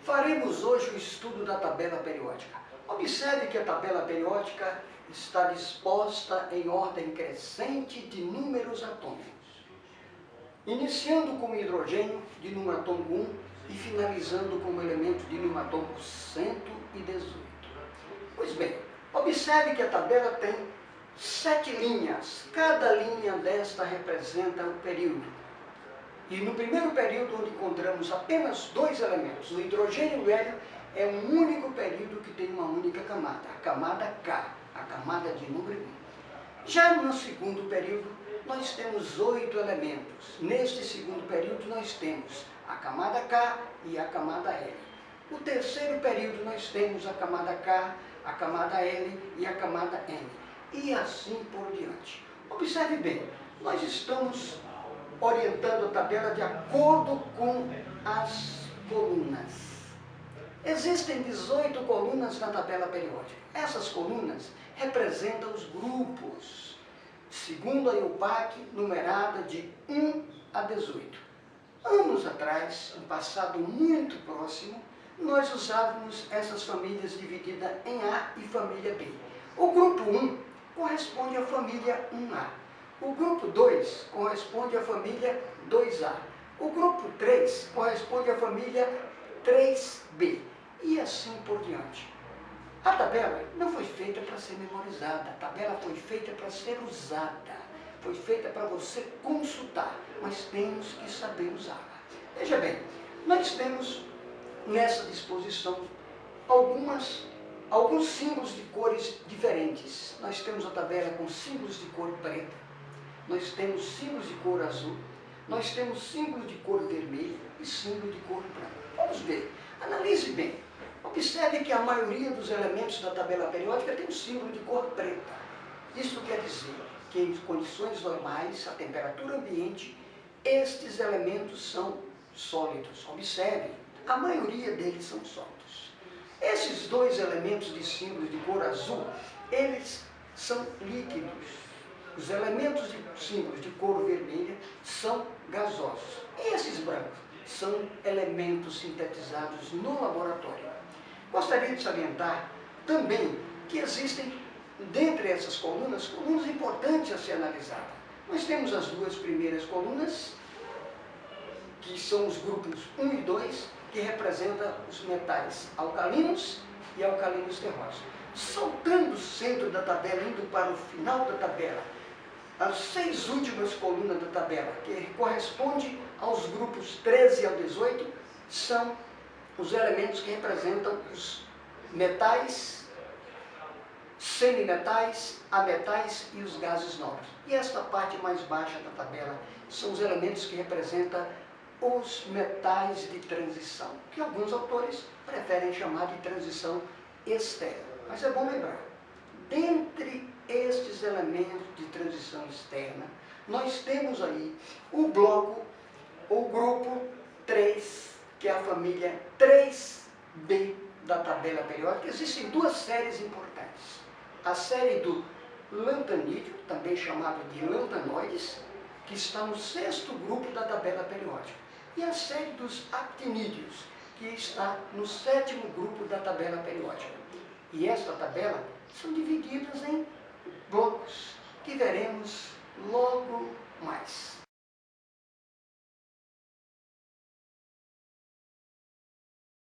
Faremos hoje o estudo da tabela periódica. Observe que a tabela periódica está disposta em ordem crescente de números atômicos, iniciando com o hidrogênio de número atômico 1 e finalizando com o elemento de número atômico 118. Pois bem, observe que a tabela tem 7 linhas. Cada linha desta representa um período. E no primeiro período, onde encontramos apenas 2 elementos, o hidrogênio e o hélio, é um único período que tem uma única camada, a camada K, a camada de número 1. Já no segundo período, nós temos 8 elementos. Neste segundo período, nós temos a camada K e a camada L. No terceiro período, nós temos a camada K, a camada L e a camada N. E assim por diante. Observe bem, nós estamos orientando a tabela de acordo com as colunas. Existem 18 colunas na tabela periódica. Essas colunas representam os grupos, segundo a IUPAC, numerada de 1 a 18. Anos atrás, um passado muito próximo, nós usávamos essas famílias divididas em A e família B. O grupo 1 corresponde à família 1A. O grupo 2 corresponde à família 2A. O grupo 3 corresponde à família 3B. E assim por diante. A tabela não foi feita para ser memorizada. A tabela foi feita para ser usada. Foi feita para você consultar. Mas temos que saber usá-la. Veja bem, nós temos nessa disposição alguns símbolos de cores diferentes. Nós temos a tabela com símbolos de cor preta, nós temos símbolos de cor azul, nós temos símbolos de cor vermelha e símbolo de cor branca. Vamos ver, analise bem. Observe que a maioria dos elementos da tabela periódica tem um símbolo de cor preta. Isso quer dizer que em condições normais, a temperatura ambiente, estes elementos são sólidos. Observe, a maioria deles são sólidos. Esses 2 elementos de símbolos de cor azul, eles são líquidos. Os elementos de símbolos de cor vermelha são gasosos. E esses brancos são elementos sintetizados no laboratório. Gostaria de salientar também que existem, dentre essas colunas importantes a ser analisadas. Nós temos as 2 primeiras colunas, que são os grupos 1 e 2, que representam os metais alcalinos e alcalinos terrosos. Saltando o centro da tabela, indo para o final da tabela, as 6 últimas colunas da tabela, que correspondem aos grupos 13 ao 18, são os elementos que representam os metais, semimetais, ametais e os gases nobres. E esta parte mais baixa da tabela são os elementos que representam os metais de transição, que alguns autores preferem chamar de transição externa. Mas é bom lembrar, dentre estes elementos de transição externa, nós temos aí o bloco, o grupo 3, que é a família 3B da tabela periódica. Existem 2 séries importantes. A série do lantanídeo, também chamado de lantanoides, que está no 6º grupo da tabela periódica. E a série dos actinídeos, que está no 7º grupo da tabela periódica. E esta tabela são divididas em blocos, que veremos logo mais.